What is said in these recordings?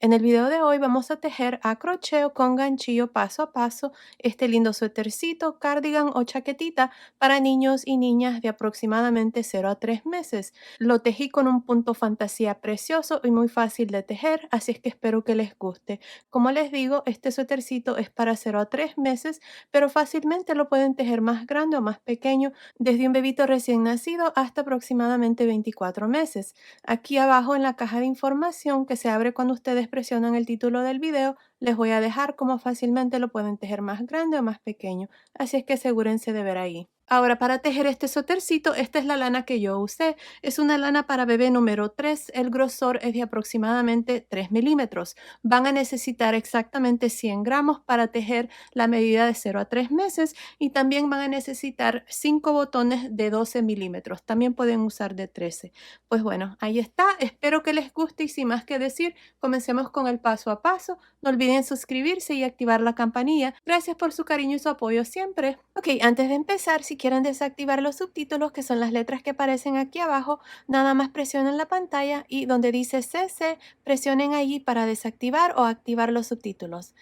En el video de hoy vamos a tejer a crochet o con ganchillo paso a paso este lindo suétercito, cardigan o chaquetita para niños y niñas de aproximadamente 0 a 3 meses. Lo tejí con un punto fantasía precioso y muy fácil de tejer, así es que espero que les guste. Como les digo, este suétercito es para 0 a 3 meses, pero fácilmente lo pueden tejer más grande o más pequeño, desde un bebito recién nacido hasta aproximadamente 24 meses. Aquí abajo en la caja de información que se abre cuando ustedes presionan el título del video, les voy a dejar cómo fácilmente lo pueden tejer más grande o más pequeño, así es que asegúrense de ver ahí. Ahora, para tejer este suétercito, esta es la lana que yo usé. Es una lana para bebé número 3. El grosor es de aproximadamente 3 milímetros. Van a necesitar exactamente 100 gramos para tejer la medida de 0 a 3 meses y también van a necesitar 5 botones de 12 milímetros. También pueden usar de 13. Pues bueno, ahí está. Espero que les guste y sin más que decir, comencemos con el paso a paso. No olviden suscribirse y activar la campanilla. Gracias por su cariño y su apoyo siempre. Ok, antes de empezar, si quieren desactivar los subtítulos, que son las letras que aparecen aquí abajo, nada más presionen la pantalla y donde dice CC, presionen allí para desactivar o activar los subtítulos.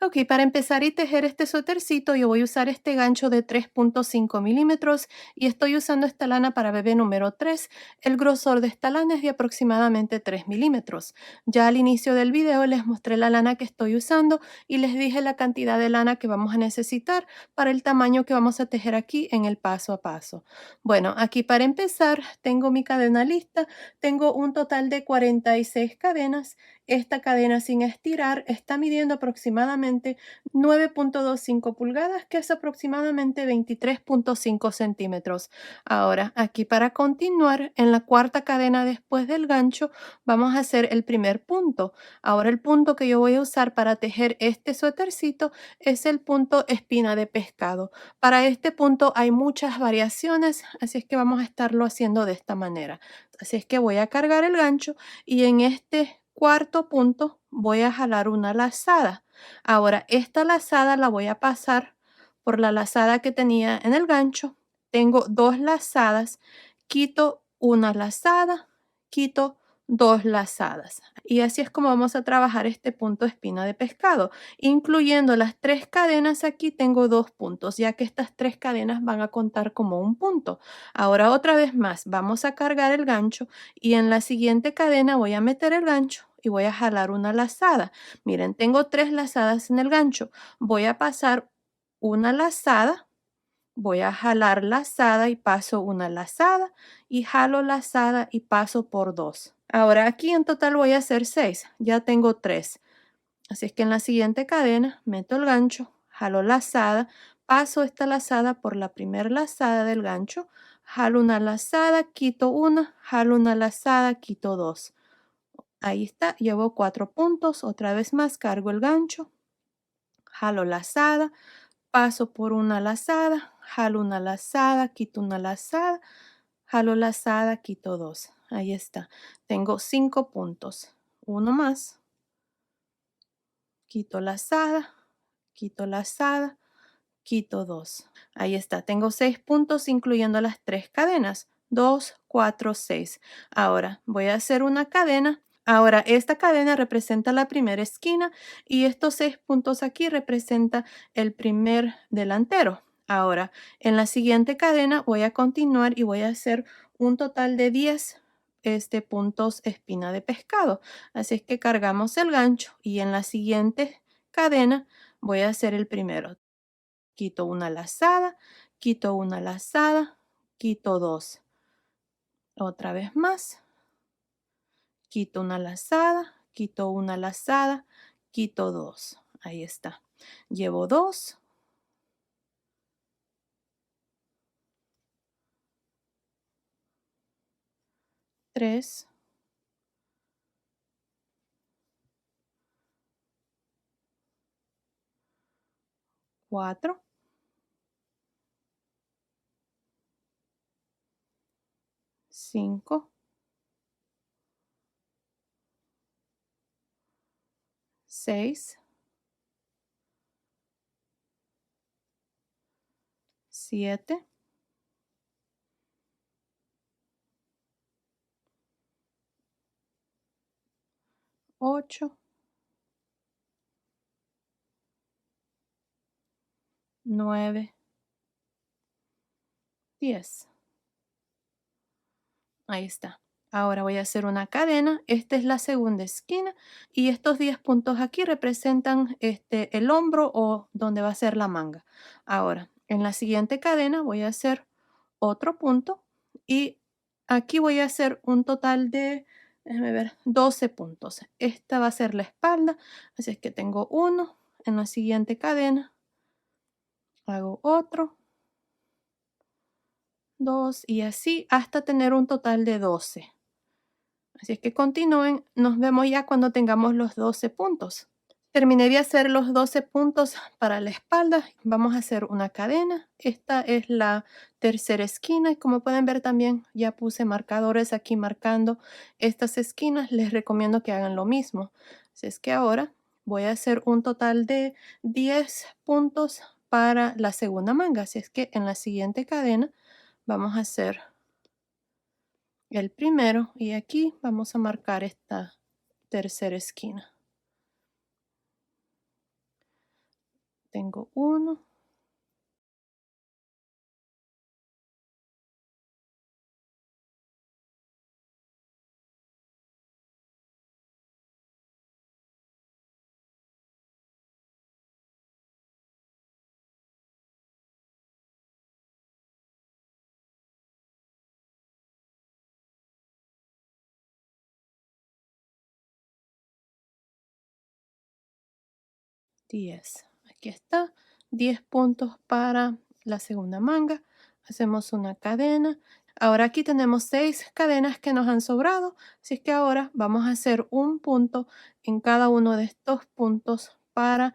Ok, para empezar y tejer este suétercito yo voy a usar este gancho de 3.5 milímetros y estoy usando esta lana para bebé número 3. El grosor de esta lana es de aproximadamente 3 milímetros. Ya al inicio del video les mostré la lana que estoy usando y les dije la cantidad de lana que vamos a necesitar para el tamaño que vamos a tejer aquí en el paso a paso. Bueno, aquí para empezar tengo mi cadena lista. Tengo un total de 46 cadenas. Esta cadena sin estirar está midiendo aproximadamente 9.25 pulgadas, que es aproximadamente 23.5 centímetros. Ahora, aquí para continuar, en la cuarta cadena después del gancho, vamos a hacer el primer punto. Ahora el punto que yo voy a usar para tejer este suétercito es el punto espina de pescado. Para este punto hay muchas variaciones, así es que vamos a estarlo haciendo de esta manera. Así es que voy a cargar el gancho y en este cuarto punto voy a jalar una lazada. Ahora, esta lazada la voy a pasar por la lazada que tenía en el gancho. Tengo dos lazadas, quito una lazada, quito dos lazadas. Y así es como vamos a trabajar este punto espina de pescado. Incluyendo las tres cadenas, aquí tengo 2 puntos, ya que estas tres cadenas van a contar como un punto. Ahora otra vez más, vamos a cargar el gancho y en la siguiente cadena voy a meter el gancho y voy a jalar una lazada. Miren, tengo 3 lazadas en el gancho. Voy a pasar una lazada, voy a jalar lazada y paso una lazada y jalo lazada y paso por 2. Ahora aquí en total voy a hacer 6. Ya tengo 3. Así es que en la siguiente cadena meto el gancho, jalo lazada, paso esta lazada por la primera lazada del gancho, jalo una lazada, quito una, jalo una lazada, quito dos. Ahí está, llevo 4 puntos. Otra vez más, cargo el gancho, jalo lazada, paso por una lazada, jalo una lazada, quito una lazada, jalo lazada, quito dos. Ahí está. Tengo 5 puntos. Uno más, quito lazada, quito lazada, quito 2. Ahí está, tengo 6 puntos incluyendo las 3 cadenas. 2, 4, 6. Ahora voy a hacer una cadena. Ahora esta cadena representa la primera esquina y estos 6 puntos aquí representa el primer delantero. Ahora en la siguiente cadena voy a continuar y voy a hacer un total de 10 puntos espina de pescado. Así es que cargamos el gancho y en la siguiente cadena voy a hacer el primero. Quito una lazada, quito una lazada, quito dos. Otra vez más, quito una lazada, quito dos. Ahí está. Llevo dos, tres, cuatro, cinco, seis, siete, ocho, 9, 10. Ahí está. Ahora voy a hacer una cadena. Esta es la segunda esquina y estos 10 puntos aquí representan el hombro o donde va a ser la manga. Ahora, en la siguiente cadena voy a hacer otro punto y aquí voy a hacer un total de, déjame ver, 12 puntos. Esta va a ser la espalda, así es que tengo uno. En la siguiente cadena hago otro, dos y así hasta tener un total de 12. Así es que continúen, nos vemos ya cuando tengamos los 12 puntos. Terminé de hacer los 12 puntos para la espalda. Vamos a hacer una cadena. Esta es la tercera esquina y como pueden ver también ya puse marcadores aquí marcando estas esquinas. Les recomiendo que hagan lo mismo. Así es que ahora voy a hacer un total de 10 puntos para la segunda manga. Así es que en la siguiente cadena vamos a hacer el primero y aquí vamos a marcar esta tercera esquina. Tengo uno, 10. Aquí está, 10 puntos para la segunda manga. Hacemos una cadena. Ahora aquí tenemos 6 cadenas que nos han sobrado, así es que ahora vamos a hacer un punto en cada uno de estos puntos para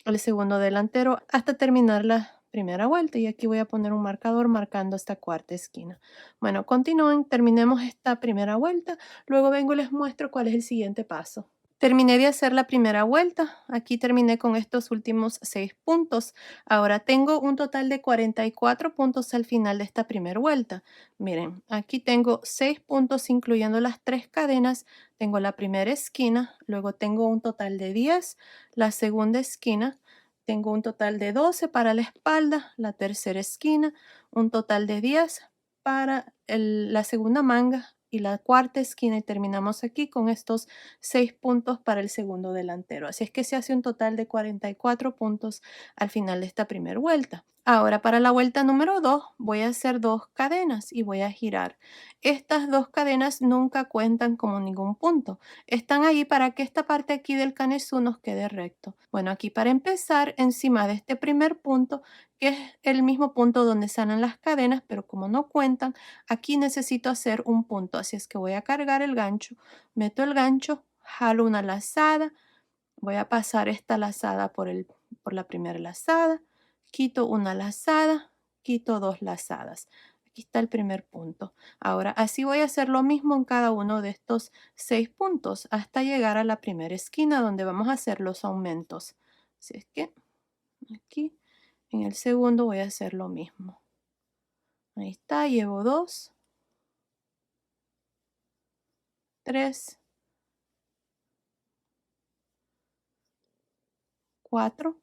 el segundo delantero hasta terminar la primera vuelta. Y aquí voy a poner un marcador marcando esta cuarta esquina. Bueno, continúen, terminemos esta primera vuelta, luego vengo y les muestro cuál es el siguiente paso. Terminé de hacer la primera vuelta. Aquí terminé con estos últimos 6 puntos. Ahora tengo un total de 44 puntos al final de esta primera vuelta. Miren, aquí tengo 6 puntos incluyendo las 3 cadenas. Tengo la primera esquina, luego tengo un total de 10, la segunda esquina, tengo un total de 12 para la espalda, la tercera esquina, un total de 10 para la segunda manga y la cuarta esquina y terminamos aquí con estos 6 puntos para el segundo delantero. Así es que se hace un total de 44 puntos al final de esta primera vuelta. Ahora para la vuelta número 2 voy a hacer 2 cadenas y voy a girar. Estas 2 cadenas nunca cuentan como ningún punto. Están ahí para que esta parte aquí del canesú nos quede recto. Bueno, aquí para empezar, encima de este primer punto, que es el mismo punto donde salen las cadenas, pero como no cuentan, aquí necesito hacer un punto. Así es que voy a cargar el gancho, meto el gancho, jalo una lazada, voy a pasar esta lazada por la primera lazada, quito una lazada, quito 2 lazadas. Aquí está el primer punto. Ahora, así voy a hacer lo mismo en cada uno de estos 6 puntos hasta llegar a la primera esquina donde vamos a hacer los aumentos. Así es que aquí en el segundo voy a hacer lo mismo. Ahí está, llevo 2, 3, 4,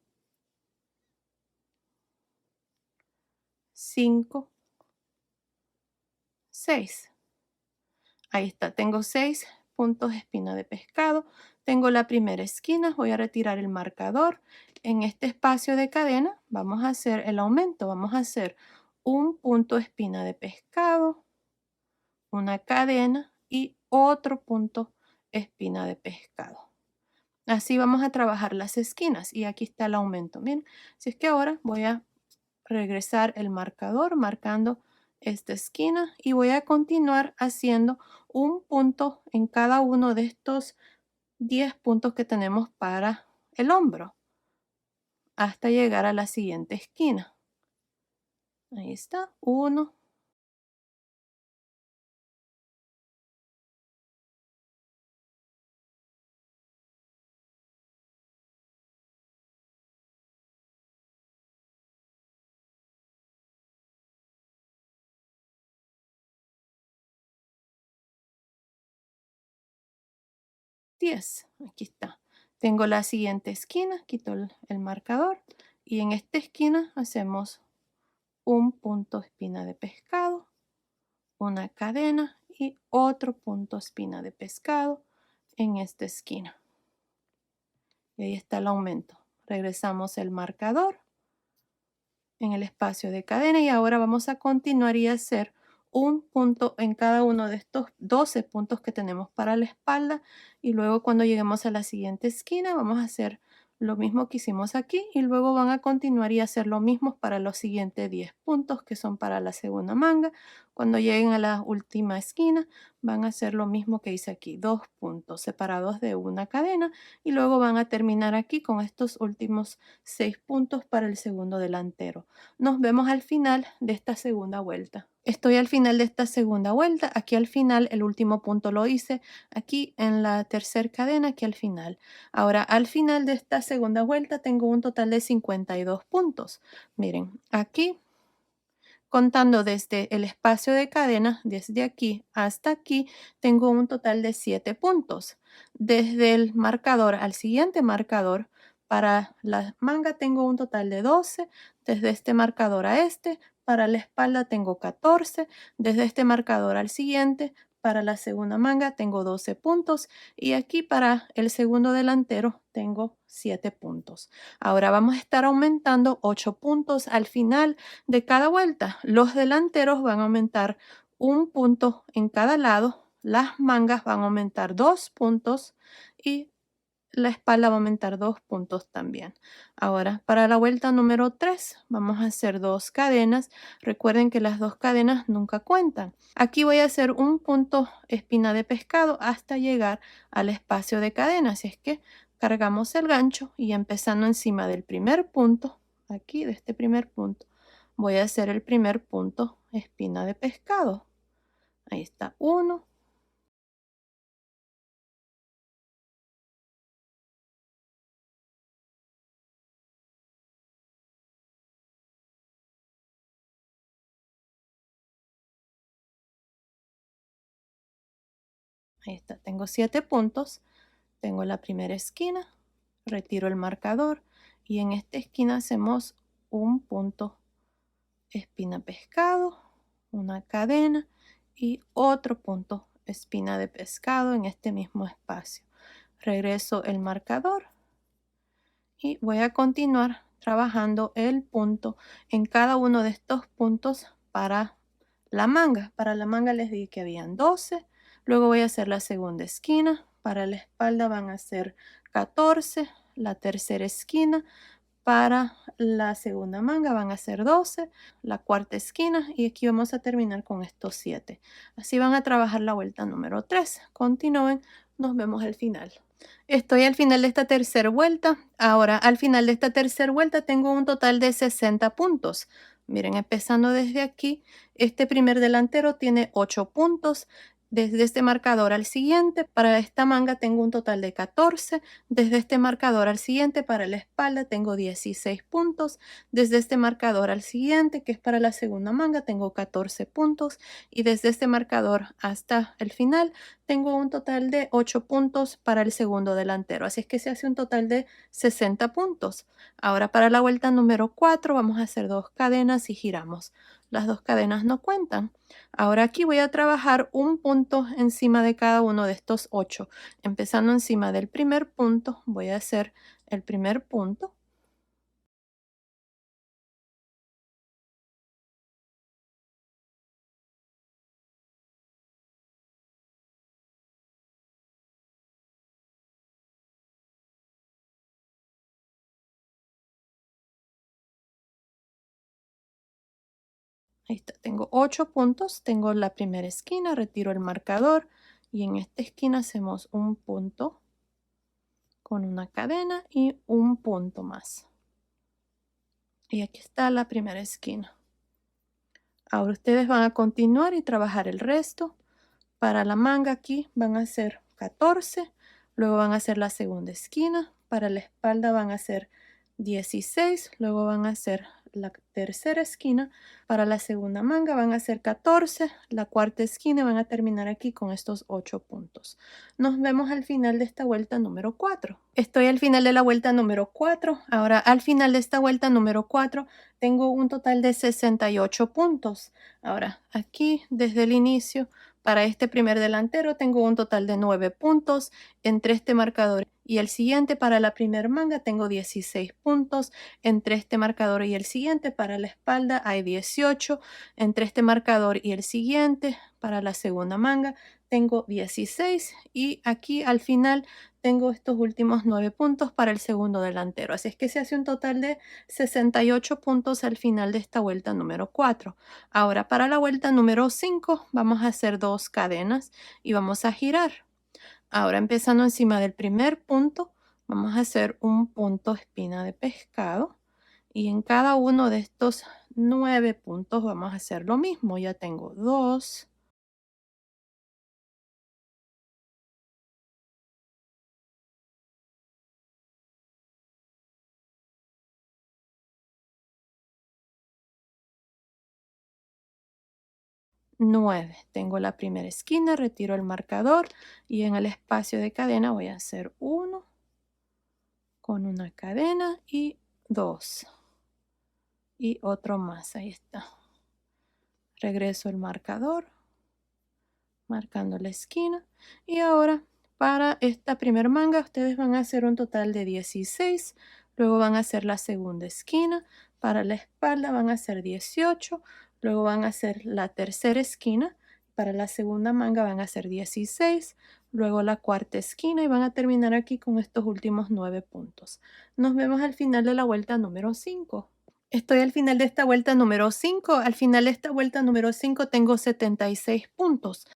5, 6. Ahí está, tengo 6 puntos espina de pescado. Tengo la primera esquina, voy a retirar el marcador. En este espacio de cadena vamos a hacer el aumento. Vamos a hacer un punto espina de pescado, una cadena y otro punto espina de pescado. Así vamos a trabajar las esquinas y aquí está el aumento. Miren, si es que ahora voy a regresar el marcador marcando esta esquina y voy a continuar haciendo un punto en cada uno de estos 10 puntos que tenemos para el hombro hasta llegar a la siguiente esquina. Ahí está, uno, 10. Aquí está. Tengo la siguiente esquina, quito el marcador Y en esta esquina hacemos un punto espina de pescado, una cadena y otro punto espina de pescado en esta esquina. Y ahí está el aumento. Regresamos el marcador en el espacio de cadena y ahora vamos a continuar y hacer un punto en cada uno de estos 12 puntos que tenemos para la espalda, y luego cuando lleguemos a la siguiente esquina vamos a hacer lo mismo que hicimos aquí y luego van a continuar y hacer lo mismo para los siguientes 10 puntos que son para la segunda manga. Cuando lleguen a la última esquina van a hacer lo mismo que hice aquí, 2 puntos separados de una cadena, y luego van a terminar aquí con estos últimos 6 puntos para el segundo delantero. Nos vemos al final de esta segunda vuelta. Estoy al final de esta segunda vuelta. Aquí al final el último punto lo hice aquí en la tercera cadena, aquí al final. Ahora al final de esta segunda vuelta tengo un total de 52 puntos. Miren, aquí contando desde el espacio de cadena, desde aquí hasta aquí, tengo un total de 7 puntos. Desde el marcador al siguiente marcador, para la manga tengo un total de 12. Desde este marcador a este, para la espalda tengo 14. Desde este marcador al siguiente, para la segunda manga tengo 12 puntos. Y aquí para el segundo delantero tengo 7 puntos. Ahora vamos a estar aumentando 8 puntos al final de cada vuelta. Los delanteros van a aumentar un punto en cada lado, las mangas van a aumentar 2 puntos y la espalda va a aumentar 2 puntos también. Ahora, para la vuelta número 3, vamos a hacer 2 cadenas. Recuerden que las 2 cadenas nunca cuentan. Aquí voy a hacer un punto espina de pescado hasta llegar al espacio de cadena. Así es que cargamos el gancho y empezando encima del primer punto, aquí de este primer punto, voy a hacer el primer punto espina de pescado. Ahí está, 1. Ahí está, tengo 7 puntos. Tengo la primera esquina, retiro el marcador y en esta esquina hacemos un punto espina pescado, una cadena y otro punto espina de pescado en este mismo espacio. Regreso el marcador y voy a continuar trabajando el punto en cada uno de estos puntos para la manga. Para la manga les dije que habían 12. Luego voy a hacer la segunda esquina. Para la espalda van a ser 14. La tercera esquina. Para la segunda manga van a ser 12. La cuarta esquina. Y aquí vamos a terminar con estos 7. Así van a trabajar la vuelta número 3. Continúen. Nos vemos al final. Estoy al final de esta tercera vuelta. Ahora, al final de esta tercera vuelta tengo un total de 60 puntos. Miren, empezando desde aquí, este primer delantero tiene 8 puntos. Desde este marcador al siguiente, para esta manga tengo un total de 14. Desde este marcador al siguiente, para la espalda, tengo 16 puntos. Desde este marcador al siguiente, que es para la segunda manga, tengo 14 puntos. Y desde este marcador hasta el final, tengo un total de 8 puntos para el segundo delantero. Así es que se hace un total de 60 puntos. Ahora para la vuelta número 4 vamos a hacer 2 cadenas y giramos. Las 2 cadenas no cuentan. Ahora aquí voy a trabajar un punto encima de cada uno de estos 8. Empezando encima del primer punto, voy a hacer el primer punto. Ahí está, tengo 8 puntos, tengo la primera esquina, retiro el marcador y en esta esquina hacemos un punto con una cadena y un punto más. Y aquí está la primera esquina. Ahora ustedes van a continuar y trabajar el resto. Para la manga aquí van a ser 14, luego van a hacer la segunda esquina, para la espalda van a ser 16, luego van a hacer la tercera esquina, para la segunda manga van a hacer 14, la cuarta esquina van a terminar aquí con estos 8 puntos. Nos vemos al final de esta vuelta número 4. Estoy al final de la vuelta número 4. Ahora al final de esta vuelta número 4 tengo un total de 68 puntos. Ahora aquí desde el inicio para este primer delantero tengo un total de 9 puntos. Entre este marcador y el siguiente para la primer manga tengo 16 puntos. Entre este marcador y el siguiente para la espalda hay 18. Entre este marcador y el siguiente para la segunda manga tengo 16. Y aquí al final tengo estos últimos 9 puntos para el segundo delantero. Así es que se hace un total de 68 puntos al final de esta vuelta número 4. Ahora para la vuelta número 5 vamos a hacer 2 cadenas y vamos a girar. Ahora empezando encima del primer punto, vamos a hacer un punto espina de pescado y en cada uno de estos 9 puntos vamos a hacer lo mismo. Ya tengo 2, 9. Tengo la primera esquina, retiro el marcador y en el espacio de cadena voy a hacer 1 con una cadena y 2 y otro más. Ahí está. Regreso el marcador, marcando la esquina. Y ahora para esta primer manga ustedes van a hacer un total de 16. Luego van a hacer la segunda esquina. Para la espalda van a hacer 18. Luego van a hacer la tercera esquina. Para la segunda manga van a hacer 16. Luego la cuarta esquina y van a terminar aquí con estos últimos 9 puntos. Nos vemos al final de la vuelta número 5. Estoy al final de esta vuelta número 5. Al final de esta vuelta número 5 tengo 76 puntos.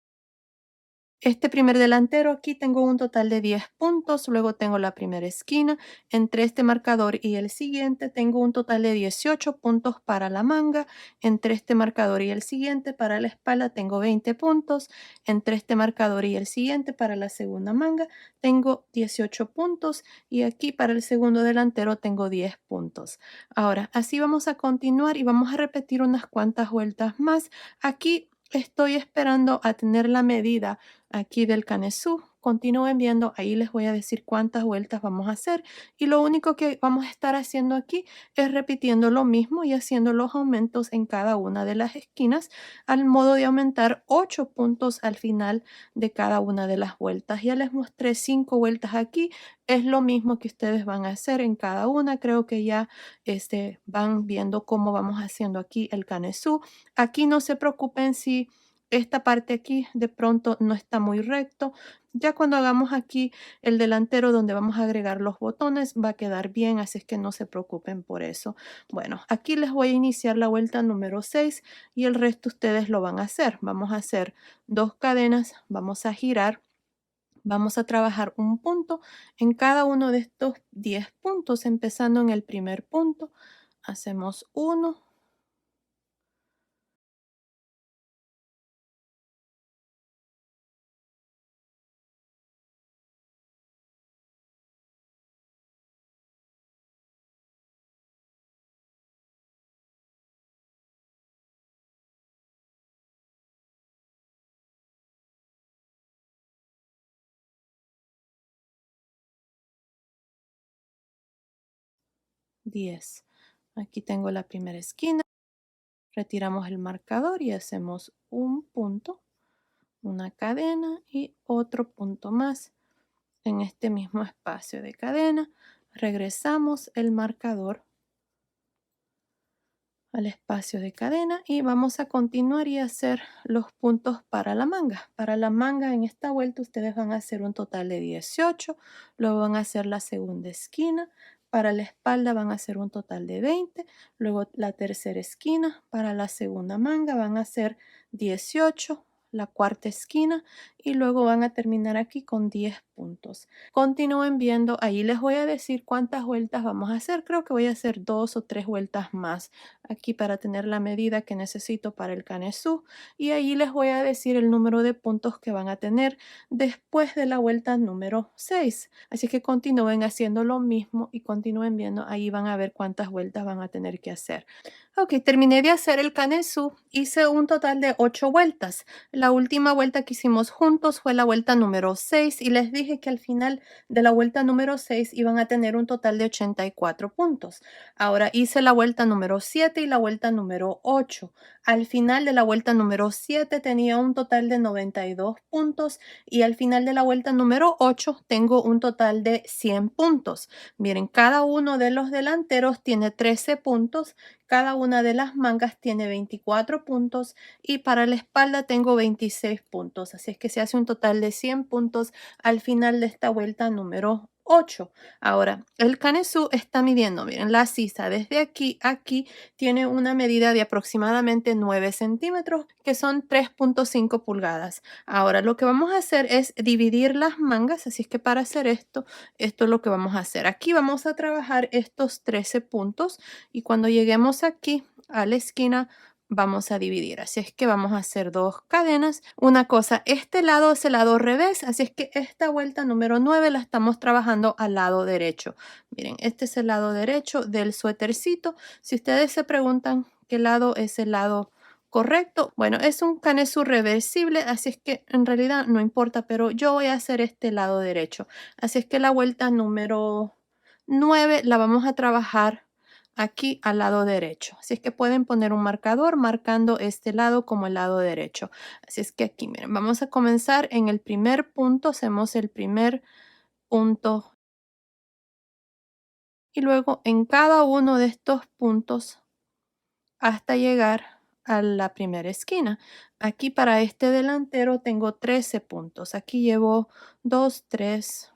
Este primer delantero aquí tengo un total de 10 puntos, luego tengo la primera esquina, entre este marcador y el siguiente tengo un total de 18 puntos para la manga, entre este marcador y el siguiente para la espalda tengo 20 puntos, entre este marcador y el siguiente para la segunda manga tengo 18 puntos y aquí para el segundo delantero tengo 10 puntos. Ahora, así vamos a continuar y vamos a repetir unas cuantas vueltas más. Aquí estoy esperando a tener la medida aquí del canesú. Continúen viendo, ahí les voy a decir cuántas vueltas vamos a hacer y lo único que vamos a estar haciendo aquí es repitiendo lo mismo y haciendo los aumentos en cada una de las esquinas al modo de aumentar 8 puntos al final de cada una de las vueltas. Ya les mostré 5 vueltas aquí, es lo mismo que ustedes van a hacer en cada una. Creo que ya van viendo cómo vamos haciendo aquí el canesú. Aquí no se preocupen si esta parte aquí de pronto no está muy recto. Ya cuando hagamos aquí el delantero donde vamos a agregar los botones va a quedar bien, así es que no se preocupen por eso. Bueno, aquí les voy a iniciar la vuelta número 6 y el resto ustedes lo van a hacer. Vamos a hacer 2 cadenas, vamos a girar, vamos a trabajar un punto en cada uno de estos 10 puntos, empezando en el primer punto. Hacemos 1, 10. Aquí tengo la primera esquina. Retiramos el marcador y hacemos un punto, una cadena y otro punto más en este mismo espacio de cadena. Regresamos el marcador al espacio de cadena y vamos a continuar y hacer los puntos para la manga. Para la manga en esta vuelta ustedes van a hacer un total de 18, luego van a hacer la segunda esquina, para la espalda van a hacer un total de 20, luego la tercera esquina, para la segunda manga van a hacer 18, la cuarta esquina y luego van a terminar aquí con 10 puntos. Continúen viendo, ahí les voy a decir cuántas vueltas vamos a hacer, creo que voy a hacer 2 o 3 vueltas más aquí para tener la medida que necesito para el canesú y allí les voy a decir el número de puntos que van a tener después de la vuelta número 6. Así que continúen haciendo lo mismo y continúen viendo, ahí van a ver cuántas vueltas van a tener que hacer. Ok, terminé de hacer el canesú, hice un total de 8 vueltas. La última vuelta que hicimos juntos fue la vuelta número 6 y les dije que al final de la vuelta número 6 iban a tener un total de 84 puntos. Ahora hice la vuelta número 7 y la vuelta número 8. Al final de la vuelta número 7 tenía un total de 92 puntos y al final de la vuelta número 8 tengo un total de 100 puntos. Miren, cada uno de los delanteros tiene 13 puntos, cada una de las mangas tiene 24 puntos y para la espalda tengo 26 puntos. Así es que se hace un total de 100 puntos al final de esta vuelta número 8. Ahora, el canesú está midiendo, miren, la sisa desde aquí a aquí tiene una medida de aproximadamente 9 centímetros, que son 3.5 pulgadas. Ahora, lo que vamos a hacer es dividir las mangas, así es que para hacer esto es lo que vamos a hacer. Aquí vamos a trabajar estos 13 puntos y cuando lleguemos aquí a la esquina, vamos a dividir. Así es que vamos a hacer 2 cadenas. Una cosa, este lado es el lado revés, así es que esta vuelta número 9 la estamos trabajando al lado derecho. Miren, este es el lado derecho del suétercito. Si ustedes se preguntan qué lado es el lado correcto, bueno, es un canesú reversible, así es que en realidad no importa, pero yo voy a hacer este lado derecho. Así es que la vuelta número 9 la vamos a trabajar aquí al lado derecho. Así es que pueden poner un marcador marcando este lado como el lado derecho. Así es que aquí, miren, vamos a comenzar en el primer punto. Hacemos el primer punto y luego en cada uno de estos puntos hasta llegar a la primera esquina. Aquí para este delantero tengo 13 puntos. Aquí llevo 2, 3.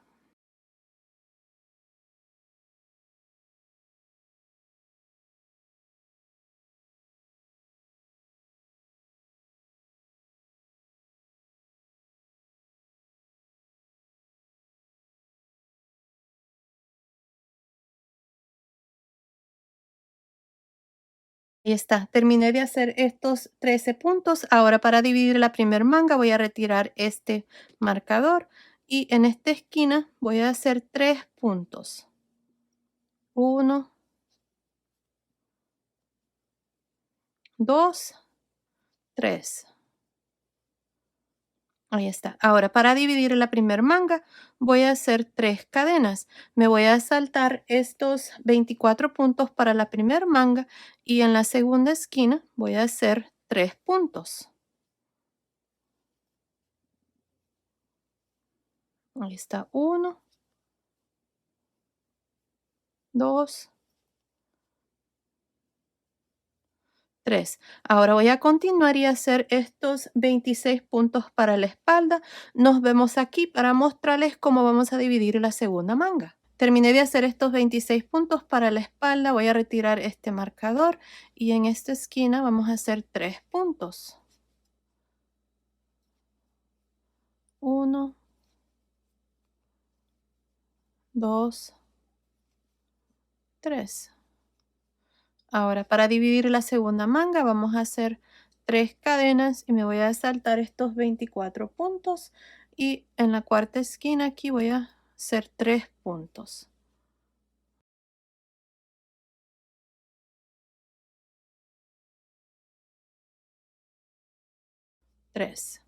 Ahí está, terminé de hacer estos 13 puntos. Ahora para dividir la primer manga voy a retirar este marcador y en esta esquina voy a hacer 3 puntos. 1, 2, 3. Ahí está. Ahora para dividir la primer manga voy a hacer 3 cadenas. Me voy a saltar estos 24 puntos para la primer manga y en la segunda esquina voy a hacer 3 puntos. Ahí está, 1, 2, 3. Ahora voy a continuar y hacer estos 26 puntos para la espalda. Nos vemos aquí para mostrarles cómo vamos a dividir la segunda manga. Terminé de hacer estos 26 puntos para la espalda. Voy a retirar este marcador y en esta esquina vamos a hacer 3 puntos. 1, 2, 3. Ahora para dividir la segunda manga vamos a hacer 3 cadenas y me voy a saltar estos 24 puntos y en la cuarta esquina aquí voy a hacer 3 puntos. 3.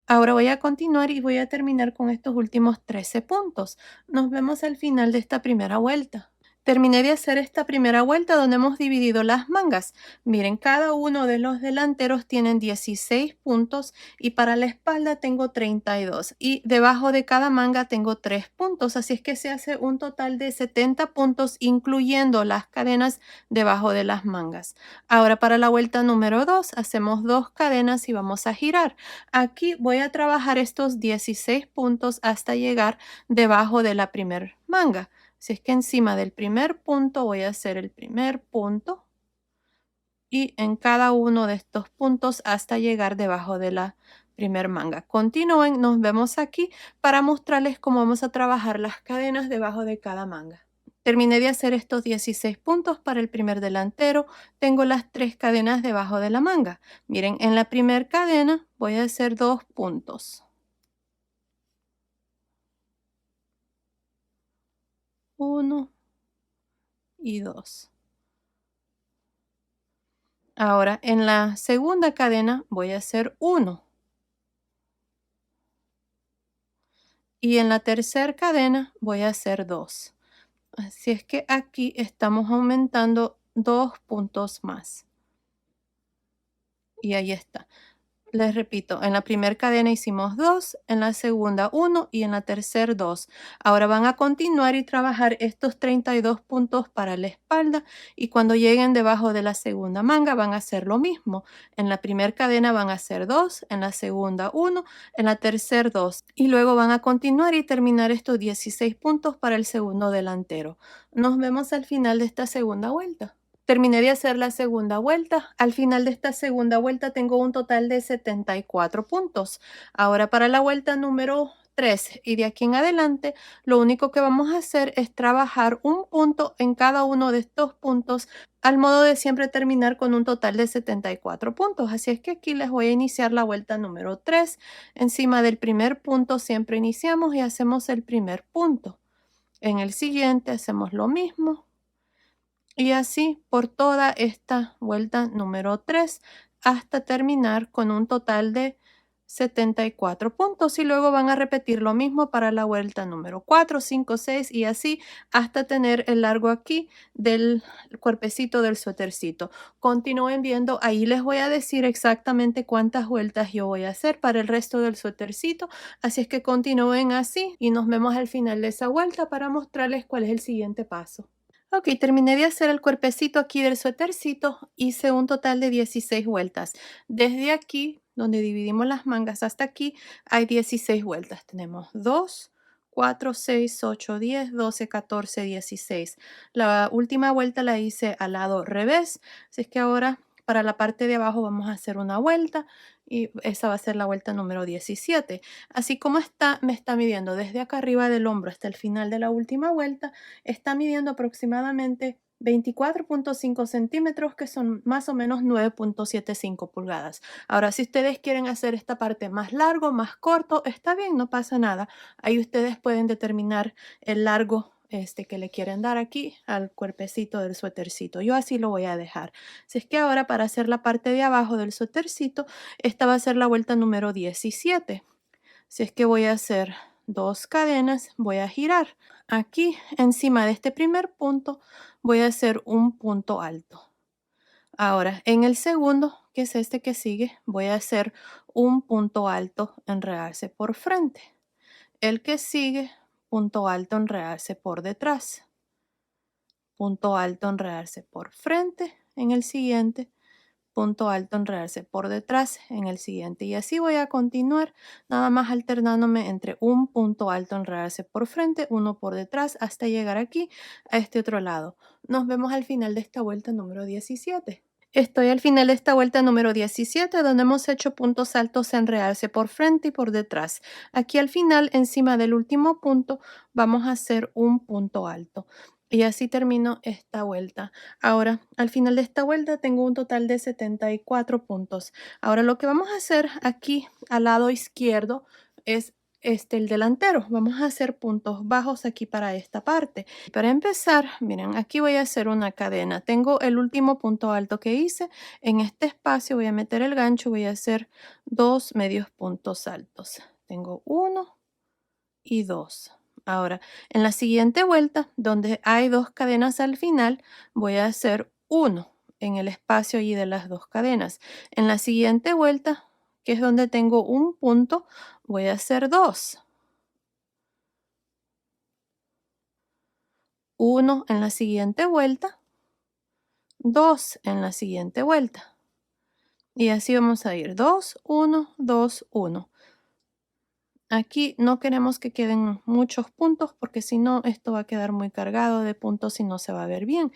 Ahora voy a continuar y voy a terminar con estos últimos 13 puntos. Nos vemos al final de esta primera vuelta. Terminé de hacer esta primera vuelta donde hemos dividido las mangas. Miren, cada uno de los delanteros tienen 16 puntos y para la espalda tengo 32 y debajo de cada manga tengo 3 puntos, así es que se hace un total de 70 puntos incluyendo las cadenas debajo de las mangas. Ahora para la vuelta número 2 hacemos 2 cadenas y vamos a girar. Aquí voy a trabajar estos 16 puntos hasta llegar debajo de la primer manga. Si es que encima del primer punto voy a hacer el primer punto y en cada uno de estos puntos hasta llegar debajo de la primer manga. Continúen, nos vemos aquí para mostrarles cómo vamos a trabajar las cadenas debajo de cada manga. Terminé de hacer estos 16 puntos para el primer delantero. Tengo las 3 cadenas debajo de la manga. Miren, en la primera cadena voy a hacer 2 puntos. 1 y 2. Ahora, en la segunda cadena voy a hacer 1. Y en la tercera cadena voy a hacer 2. Así es que aquí estamos aumentando 2 puntos más. Y ahí está. Les repito, en la primera cadena hicimos 2, en la segunda 1 y en la tercera 2. Ahora van a continuar y trabajar estos 32 puntos para la espalda y cuando lleguen debajo de la segunda manga van a hacer lo mismo. En la primera cadena van a hacer 2, en la segunda 1, en la tercera 2 y luego van a continuar y terminar estos 16 puntos para el segundo delantero. Nos vemos al final de esta segunda vuelta. Terminé de hacer la segunda vuelta. Al final de esta segunda vuelta tengo un total de 74 puntos. Ahora para la vuelta número 3 y de aquí en adelante, lo único que vamos a hacer es trabajar un punto en cada uno de estos puntos al modo de siempre terminar con un total de 74 puntos. Así es que aquí les voy a iniciar la vuelta número 3. Encima del primer punto siempre iniciamos y hacemos el primer punto. En el siguiente hacemos lo mismo. Y así por toda esta vuelta número 3 hasta terminar con un total de 74 puntos y luego van a repetir lo mismo para la vuelta número 4, 5, 6 y así hasta tener el largo aquí del cuerpecito del suétercito. Continúen viendo, ahí les voy a decir exactamente cuántas vueltas yo voy a hacer para el resto del suétercito, así es que continúen así y nos vemos al final de esa vuelta para mostrarles cuál es el siguiente paso. Ok, terminé de hacer el cuerpecito aquí del suétercito, hice un total de 16 vueltas. Desde aquí, donde dividimos las mangas hasta aquí, hay 16 vueltas. Tenemos 2, 4, 6, 8, 10, 12, 14, 16. La última vuelta la hice al lado revés, así es que ahora para la parte de abajo vamos a hacer una vuelta y esa va a ser la vuelta número 17. Así como está, me está midiendo desde acá arriba del hombro hasta el final de la última vuelta. Está midiendo aproximadamente 24.5 centímetros, que son más o menos 9.75 pulgadas. Ahora, si ustedes quieren hacer esta parte más largo, más corto, está bien, no pasa nada. Ahí ustedes pueden determinar el largo que le quieren dar aquí al cuerpecito del suétercito. Yo así lo voy a dejar. Si es que ahora para hacer la parte de abajo del suétercito, esta va a ser la vuelta número 17. Si es que voy a hacer 2 cadenas, voy a girar. Aquí encima de este primer punto voy a hacer un punto alto. Ahora en el segundo, que es este que sigue, voy a hacer un punto alto, enredarse por frente. El que sigue, punto alto, enredarse por detrás. Punto alto, enredarse por frente. En el siguiente, punto alto, enredarse por detrás en el siguiente y así voy a continuar nada más alternándome entre un punto alto, enredarse por frente, uno por detrás hasta llegar aquí a este otro lado. Nos vemos al final de esta vuelta número 17. Estoy al final de esta vuelta número 17 donde hemos hecho puntos altos, enredarse por frente y por detrás. Aquí al final, encima del último punto, vamos a hacer un punto alto. Y así termino esta vuelta. Ahora, al final de esta vuelta tengo un total de 74 puntos. Ahora lo que vamos a hacer aquí al lado izquierdo es el delantero. Vamos a hacer puntos bajos aquí para esta parte. Para empezar, miren, aquí voy a hacer una cadena. Tengo el último punto alto que hice. En este espacio voy a meter el gancho, voy a hacer 2 medios puntos altos. Tengo 1 y 2. Ahora, en la siguiente vuelta, donde hay 2 cadenas al final, voy a hacer 1 en el espacio allí de las 2 cadenas. En la siguiente vuelta, que es donde tengo un punto, voy a hacer 2. 1 en la siguiente vuelta, 2 en la siguiente vuelta. Y así vamos a ir 2, 1, 2, 1. Aquí no queremos que queden muchos puntos porque si no esto va a quedar muy cargado de puntos y no se va a ver bien.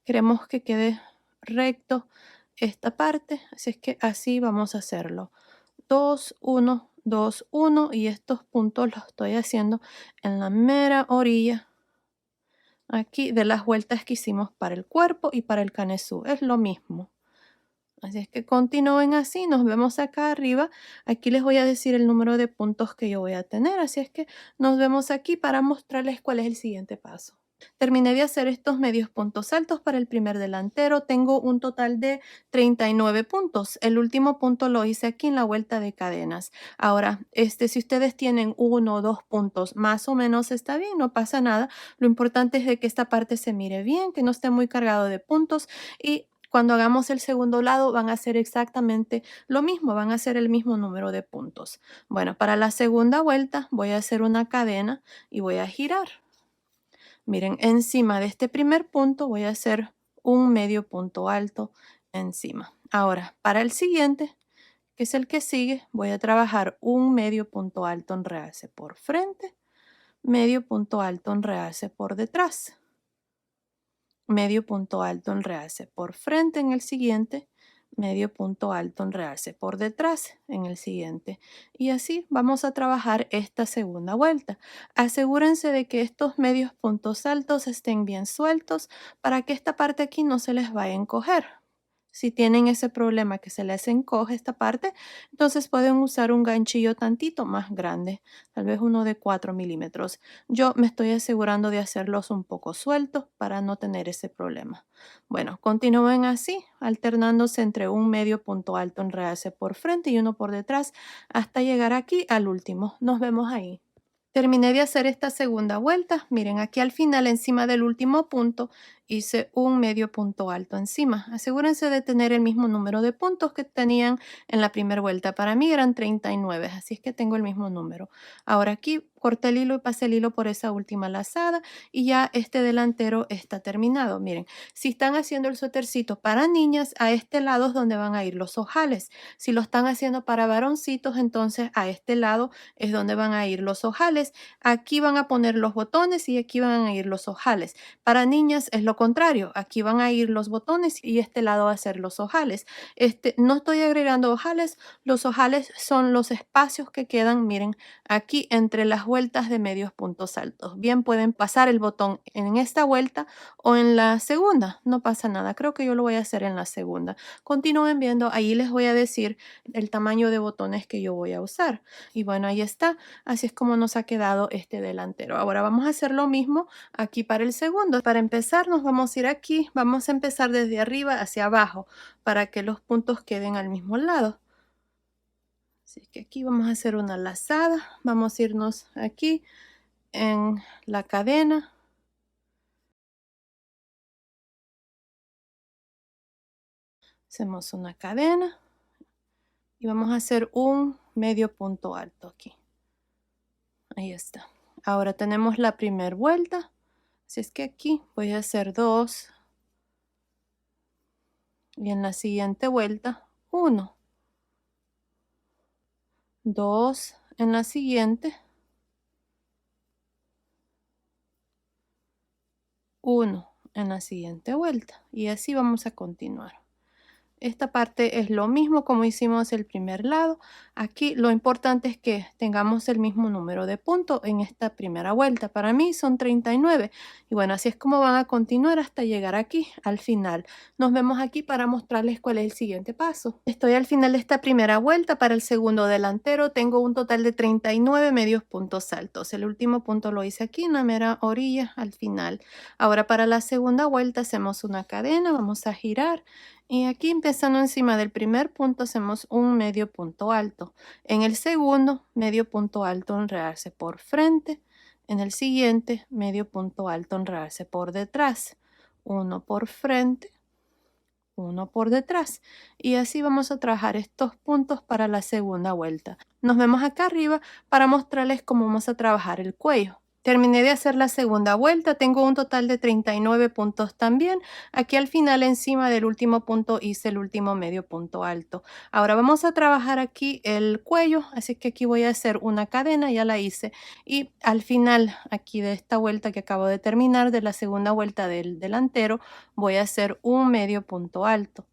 Queremos que quede recto esta parte, así es que así vamos a hacerlo. 2, 1, 2, 1 y estos puntos los estoy haciendo en la mera orilla aquí de las vueltas que hicimos para el cuerpo y para el canesú. Es lo mismo. Así es que continúen así, nos vemos acá arriba. Aquí les voy a decir el número de puntos que yo voy a tener, así es que nos vemos aquí para mostrarles cuál es el siguiente paso. Terminé de hacer estos medios puntos altos para el primer delantero. Tengo un total de 39 puntos. El último punto lo hice aquí en la vuelta de cadenas. Ahora, si ustedes tienen 1 o 2 puntos, más o menos está bien, no pasa nada. Lo importante es de que esta parte se mire bien, que no esté muy cargado de puntos y cuando hagamos el segundo lado van a hacer exactamente lo mismo, van a hacer el mismo número de puntos. Bueno, para la segunda vuelta voy a hacer una cadena y voy a girar. Miren, encima de este primer punto voy a hacer un medio punto alto encima. Ahora, para el siguiente, que es el que sigue, voy a trabajar un medio punto alto en realce por frente, medio punto alto en realce por detrás, medio punto alto en realce por frente en el siguiente, medio punto alto en realce por detrás en el siguiente. Y así vamos a trabajar esta segunda vuelta. Asegúrense de que estos medios puntos altos estén bien sueltos para que esta parte aquí no se les vaya a encoger. Si tienen ese problema que se les encoge esta parte, entonces pueden usar un ganchillo tantito más grande, tal vez uno de 4 milímetros. Yo me estoy asegurando de hacerlos un poco sueltos para no tener ese problema. Bueno, continúen así, alternándose entre un medio punto alto en realce por frente y uno por detrás hasta llegar aquí al último. Nos vemos ahí. Terminé de hacer esta segunda vuelta. Miren, aquí al final, encima del último punto, hice un medio punto alto encima. Asegúrense de tener el mismo número de puntos que tenían en la primera vuelta. Para mí eran 39, así es que tengo el mismo número. Ahora aquí corté el hilo y pasé el hilo por esa última lazada y ya este delantero está terminado. Miren, si están haciendo el suétercito para niñas, a este lado es donde van a ir los ojales. Si lo están haciendo para varoncitos, entonces a este lado es donde van a ir los ojales. Aquí van a poner los botones y aquí van a ir los ojales. Para niñas es lo contrario. Aquí van a ir los botones y este lado va a ser los ojales. No estoy agregando ojales. Los ojales son los espacios que quedan, miren, aquí entre las vueltas de medios puntos altos. Bien, pueden pasar el botón en esta vuelta o en la segunda. No pasa nada. Creo que yo lo voy a hacer en la segunda. Continúen viendo. Ahí les voy a decir el tamaño de botones que yo voy a usar. Y bueno, ahí está. Así es como nos ha quedado este delantero. Ahora vamos a hacer lo mismo aquí para el segundo. Para empezar nos vamos a ir aquí. Vamos a empezar desde arriba hacia abajo para que los puntos queden al mismo lado. Así que aquí vamos a hacer una lazada. Vamos a irnos aquí en la cadena. Hacemos una cadena y vamos a hacer un medio punto alto aquí. Ahí está. Ahora tenemos la primera vuelta. Así es que aquí voy a hacer 2 y en la siguiente vuelta 1, 2 en la siguiente, 1 en la siguiente vuelta y así vamos a continuar. Esta parte es lo mismo como hicimos el primer lado. Aquí lo importante es que tengamos el mismo número de puntos en esta primera vuelta. Para mí son 39. Y bueno, así es como van a continuar hasta llegar aquí, al final. Nos vemos aquí para mostrarles cuál es el siguiente paso. Estoy al final de esta primera vuelta. Para el segundo delantero tengo un total de 39 medios puntos altos. El último punto lo hice aquí en la mera orilla, al final. Ahora para la segunda vuelta hacemos una cadena. Vamos a girar. Y aquí empezando encima del primer punto hacemos un medio punto alto. En el segundo, medio punto alto en realce por frente. En el siguiente, medio punto alto en realce por detrás. Uno por frente, uno por detrás. Y así vamos a trabajar estos puntos para la segunda vuelta. Nos vemos acá arriba para mostrarles cómo vamos a trabajar el cuello. Terminé de hacer la segunda vuelta, tengo un total de 39 puntos también. Aquí al final encima del último punto hice el último medio punto alto. Ahora vamos a trabajar aquí el cuello, así que aquí voy a hacer una cadena, ya la hice. Y al final aquí de esta vuelta que acabo de terminar, de la segunda vuelta del delantero, voy a hacer un medio punto alto.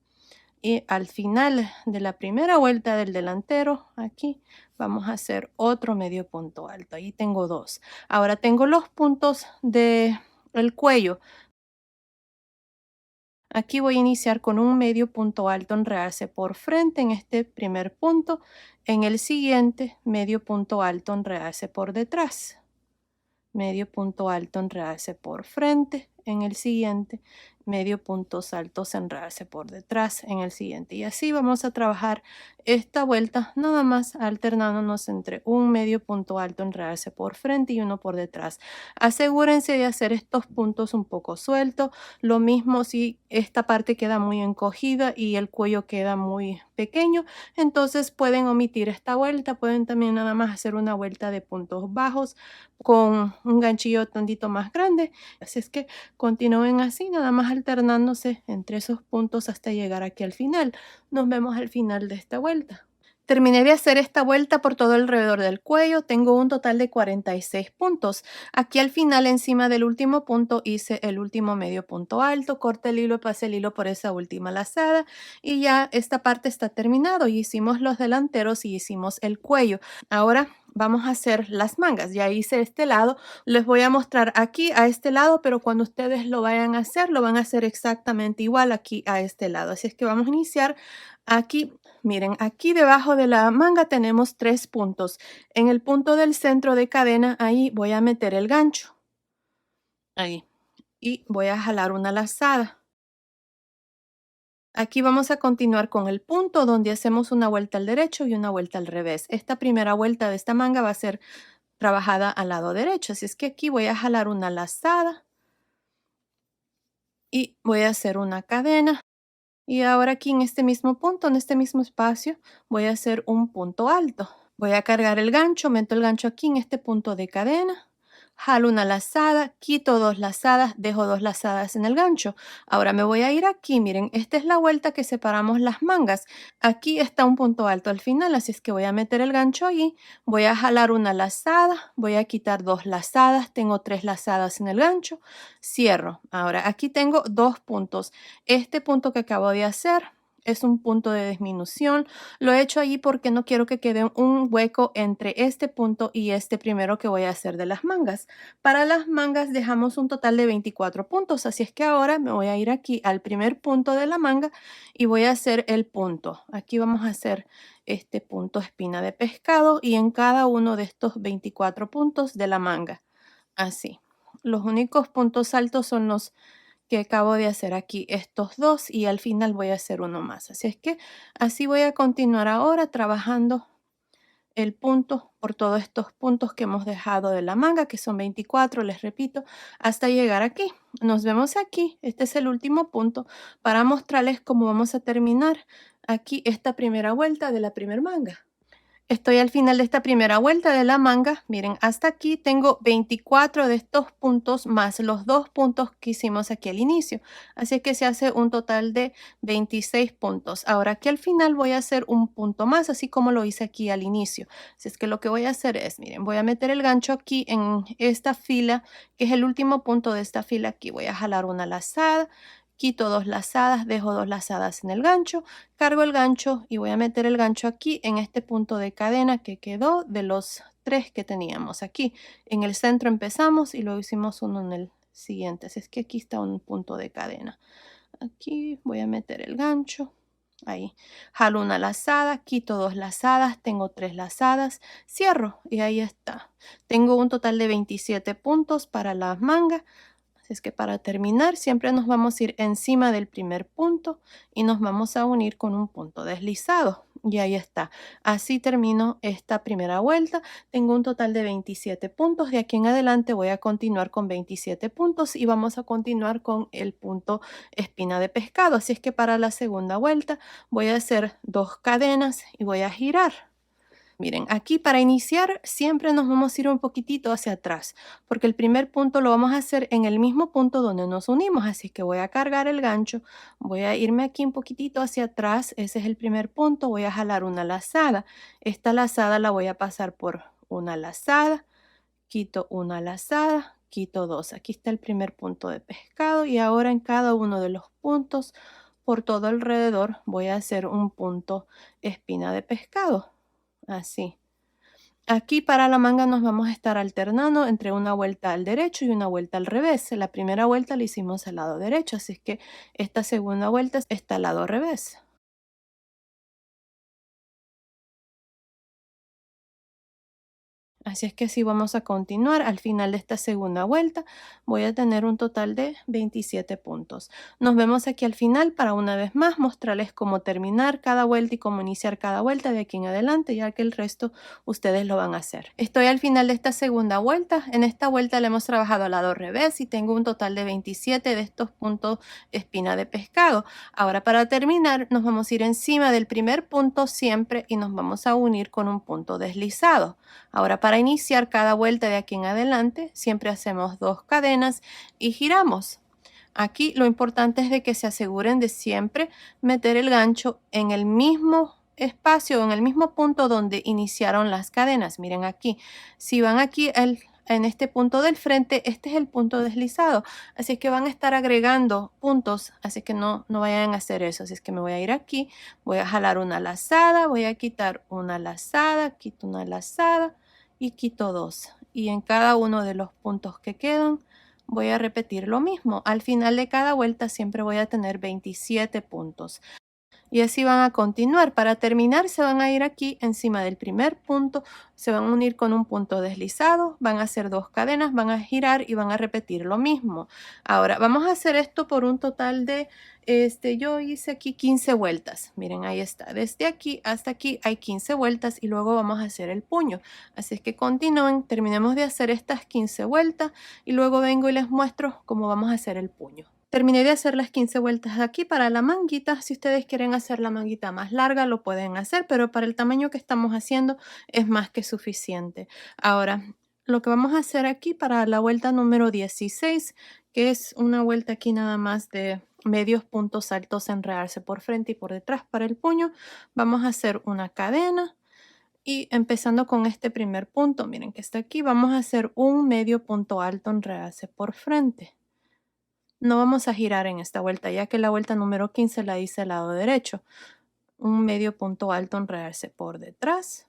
Y al final de la primera vuelta del delantero, aquí vamos a hacer otro medio punto alto. Ahí tengo 2. Ahora tengo los puntos de El cuello. Aquí voy a iniciar con un medio punto alto en realce por frente en este primer punto. En el siguiente, medio punto alto en realce por detrás. Medio punto alto en realce por frente en el siguiente, medio puntos altos en realce por detrás en el siguiente. Y así vamos a trabajar esta vuelta, nada más alternándonos entre un medio punto alto en realce por frente y uno por detrás. Asegúrense de hacer estos puntos un poco sueltos. Lo mismo si esta parte queda muy encogida y el cuello queda muy pequeño, entonces pueden omitir esta vuelta. Pueden también nada más hacer una vuelta de puntos bajos con un ganchillo tantito más grande. Así es que continúen así, nada más alternándose entre esos puntos hasta llegar aquí al final. Nos vemos al final de esta vuelta. Terminé de hacer esta vuelta por todo alrededor del cuello. Tengo un total de 46 puntos. Aquí al final, encima del último punto, hice el último medio punto alto. Corté el hilo, pasé el hilo por esa última lazada y ya esta parte está terminado. Y hicimos los delanteros y hicimos el cuello. Ahora vamos a hacer las mangas. Ya hice este lado. Les voy a mostrar aquí a este lado, pero cuando ustedes lo vayan a hacer, lo van a hacer exactamente igual aquí a este lado. Así es que vamos a iniciar aquí. Miren, aquí debajo de la manga tenemos 3 puntos. En el punto del centro de cadena, ahí voy a meter el gancho. Ahí. Y voy a jalar una lazada. Aquí vamos a continuar con el punto donde hacemos una vuelta al derecho y una vuelta al revés. Esta primera vuelta de esta manga va a ser trabajada al lado derecho. Así es que aquí voy a jalar una lazada y voy a hacer una cadena. Y ahora aquí en este mismo punto, en este mismo espacio, voy a hacer un punto alto. Voy a cargar el gancho, meto el gancho aquí en este punto de cadena, jalo una lazada, quito 2 lazadas, dejo 2 lazadas en el gancho. Ahora me voy a ir aquí, miren, esta es la vuelta que separamos las mangas. Aquí está un punto alto al final, así es que voy a meter el gancho allí, voy a jalar una lazada, voy a quitar 2 lazadas, tengo 3 lazadas en el gancho, cierro. Ahora aquí tengo 2 puntos. Este punto que acabo de hacer es un punto de disminución. Lo he hecho allí porque no quiero que quede un hueco entre este punto y este primero que voy a hacer de las mangas. Para las mangas dejamos un total de 24 puntos, así es que ahora me voy a ir aquí al primer punto de la manga y voy a hacer el punto. Aquí vamos a hacer este punto espina de pescado y en cada uno de estos 24 puntos de la manga. Así. Los únicos puntos altos son los que acabo de hacer aquí, estos dos, y al final voy a hacer uno más. Así es que así voy a continuar ahora trabajando el punto por todos estos puntos que hemos dejado de la manga, que son 24, les repito, hasta llegar aquí. Nos vemos aquí. Este es el último punto para mostrarles cómo vamos a terminar aquí esta primera vuelta de la primer manga. Estoy al final de esta primera vuelta de la manga. Miren, hasta aquí tengo 24 de estos puntos más los 2 puntos que hicimos aquí al inicio. Así que se hace un total de 26 puntos. Ahora aquí al final voy a hacer un punto más, así como lo hice aquí al inicio. Así es que lo que voy a hacer es, miren, voy a meter el gancho aquí en esta fila, que es el último punto de esta fila. Aquí voy a jalar una lazada. Quito 2 lazadas, dejo 2 lazadas en el gancho, cargo el gancho y voy a meter el gancho aquí en este punto de cadena que quedó de los 3 que teníamos aquí. En el centro empezamos y luego hicimos uno en el siguiente. Así es que aquí está un punto de cadena. Aquí voy a meter el gancho. Ahí, jalo una lazada, quito 2 lazadas, tengo 3 lazadas, cierro y ahí está. Tengo un total de 27 puntos para las mangas. Así es que para terminar siempre nos vamos a ir encima del primer punto y nos vamos a unir con un punto deslizado. Y ahí está. Así termino esta primera vuelta. Tengo un total de 27 puntos. De aquí en adelante voy a continuar con 27 puntos y vamos a continuar con el punto espina de pescado. Así es que para la segunda vuelta voy a hacer 2 cadenas y voy a girar. Miren, aquí para iniciar siempre nos vamos a ir un poquitito hacia atrás, porque el primer punto lo vamos a hacer en el mismo punto donde nos unimos, así que voy a cargar el gancho, voy a irme aquí un poquitito hacia atrás, ese es el primer punto, voy a jalar una lazada. Esta lazada la voy a pasar por una lazada, quito una lazada, quito dos. Aquí está el primer punto de pescado y ahora en cada uno de los puntos por todo alrededor voy a hacer un punto espina de pescado. Así. Aquí para la manga nos vamos a estar alternando entre una vuelta al derecho y una vuelta al revés. La primera vuelta la hicimos al lado derecho, así es que esta segunda vuelta está al lado revés. Así es que si vamos a continuar, al final de esta segunda vuelta voy a tener un total de 27 puntos. Nos vemos aquí al final para una vez más mostrarles cómo terminar cada vuelta y cómo iniciar cada vuelta de aquí en adelante, ya que el resto ustedes lo van a hacer. Estoy al final de esta segunda vuelta. En esta vuelta le hemos trabajado al lado revés y tengo un total de 27 de estos puntos espina de pescado. Ahora para terminar nos vamos a ir encima del primer punto siempre y nos vamos a unir con un punto deslizado. Ahora para iniciar cada vuelta de aquí en adelante, siempre hacemos 2 cadenas y giramos. Aquí lo importante es de que se aseguren de siempre meter el gancho en el mismo espacio, en el mismo punto donde iniciaron las cadenas. Miren aquí, si van aquí en este punto del frente, este es el punto deslizado. Así que van a estar agregando puntos, así que no vayan a hacer eso. Así es que me voy a ir aquí, voy a jalar una lazada, voy a quitar una lazada, quito una lazada y quito dos. Y en cada uno de los puntos que quedan, voy a repetir lo mismo. Al final de cada vuelta siempre voy a tener 27 puntos. Y así van a continuar. Para terminar, se van a ir aquí encima del primer punto, se van a unir con un punto deslizado, van a hacer 2 cadenas, van a girar y van a repetir lo mismo. Ahora, vamos a hacer esto por un total de, yo hice aquí 15 vueltas. Miren, ahí está. Desde aquí hasta aquí hay 15 vueltas y luego vamos a hacer el puño. Así es que continúen, terminemos de hacer estas 15 vueltas y luego vengo y les muestro cómo vamos a hacer el puño. Terminé de hacer las 15 vueltas aquí para la manguita. Si ustedes quieren hacer la manguita más larga, lo pueden hacer, pero para el tamaño que estamos haciendo es más que suficiente. Ahora, lo que vamos a hacer aquí para la vuelta número 16, que es una vuelta aquí nada más de medios puntos altos, enredarse por frente y por detrás para el puño, vamos a hacer una cadena. Y empezando con este primer punto, miren que está aquí, vamos a hacer un medio punto alto, enredarse por frente. No vamos a girar en esta vuelta, ya que la vuelta número 15 la hice al lado derecho. Un medio punto alto, enredarse por detrás,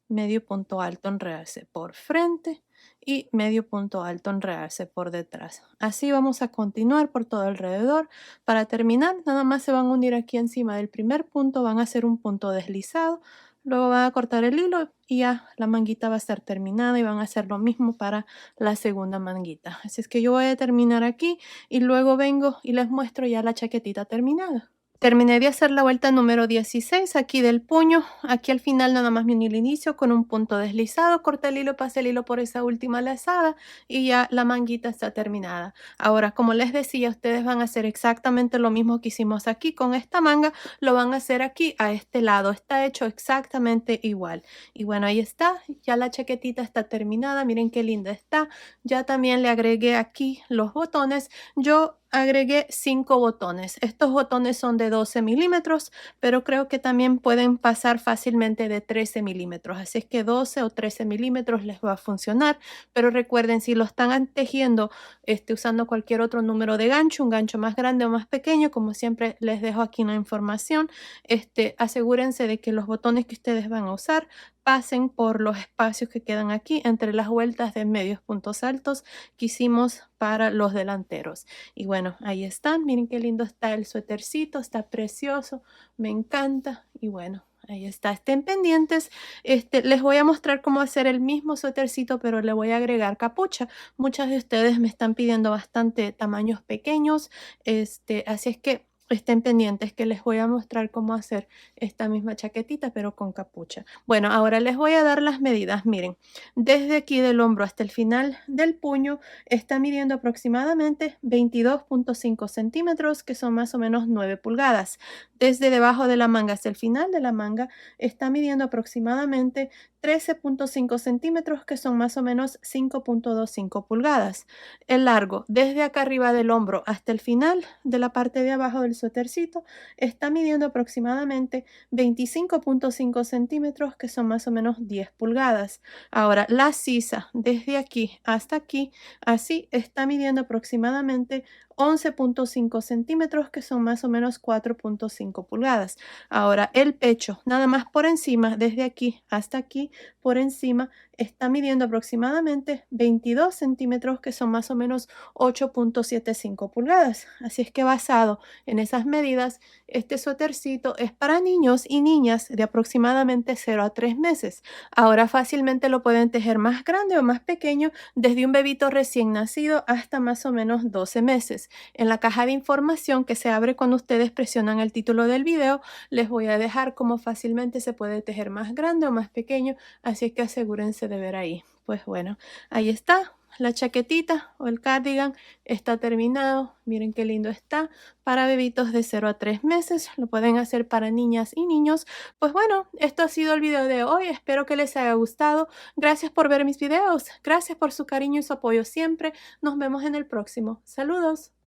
medio punto alto, enredarse por frente y medio punto alto, enredarse por detrás. Así vamos a continuar por todo alrededor. Para terminar, nada más se van a unir aquí encima del primer punto, van a hacer un punto deslizado, luego van a cortar el hilo y ya la manguita va a estar terminada y van a hacer lo mismo para la segunda manguita. Así es que yo voy a terminar aquí y luego vengo y les muestro ya la chaquetita terminada. Terminé de hacer la vuelta número 16 aquí del puño. Aquí al final nada más me uní el inicio con un punto deslizado, corté el hilo, pasé el hilo por esa última lazada y ya la manguita está terminada. Ahora, como les decía, ustedes van a hacer exactamente lo mismo que hicimos aquí con esta manga, lo van a hacer aquí a este lado. Está hecho exactamente igual. Y bueno, ahí está, ya la chaquetita está terminada. Miren qué linda está. Ya también le agregué aquí los botones. Yo agregué 5 botones. Estos botones son de 12 milímetros, pero creo que también pueden pasar fácilmente de 13 milímetros. Así es que 12 o 13 milímetros les va a funcionar. Pero recuerden, si lo están tejiendo usando cualquier otro número de gancho, un gancho más grande o más pequeño, como siempre les dejo aquí la información, asegúrense de que los botones que ustedes van a usar pasen por los espacios que quedan aquí entre las vueltas de medios puntos altos que hicimos para los delanteros. Y bueno, ahí están. Miren qué lindo está el suétercito. Está precioso. Me encanta. Y bueno, ahí está. Estén pendientes. Les voy a mostrar cómo hacer el mismo suétercito, pero le voy a agregar capucha. Muchas de ustedes me están pidiendo bastante tamaños pequeños. Así es que estén pendientes que les voy a mostrar cómo hacer esta misma chaquetita, pero con capucha. Bueno, ahora les voy a dar las medidas. Miren, desde aquí del hombro hasta el final del puño está midiendo aproximadamente 22.5 centímetros, que son más o menos 9 pulgadas. Desde debajo de la manga hasta el final de la manga está midiendo aproximadamente 13.5 centímetros, que son más o menos 5.25 pulgadas. El largo, desde acá arriba del hombro hasta el final de la parte de abajo del suétercito, está midiendo aproximadamente 25.5 centímetros, que son más o menos 10 pulgadas. Ahora, la sisa, desde aquí hasta aquí, así está midiendo aproximadamente 11.5 centímetros, que son más o menos 4.5 pulgadas. Ahora, el pecho, nada más por encima, desde aquí hasta aquí, por encima, está midiendo aproximadamente 22 centímetros, que son más o menos 8.75 pulgadas. Así es que basado en esas medidas, este suétercito es para niños y niñas de aproximadamente 0 a 3 meses. Ahora fácilmente lo pueden tejer más grande o más pequeño, desde un bebito recién nacido hasta más o menos 12 meses. En la caja de información que se abre cuando ustedes presionan el título del video, les voy a dejar cómo fácilmente se puede tejer más grande o más pequeño, así que asegúrense de ver ahí. Pues bueno, ahí está. La chaquetita o el cardigan está terminado. Miren qué lindo está. Para bebitos de 0 a 3 meses. Lo pueden hacer para niñas y niños. Pues bueno, esto ha sido el video de hoy. Espero que les haya gustado. Gracias por ver mis videos. Gracias por su cariño y su apoyo siempre. Nos vemos en el próximo. Saludos.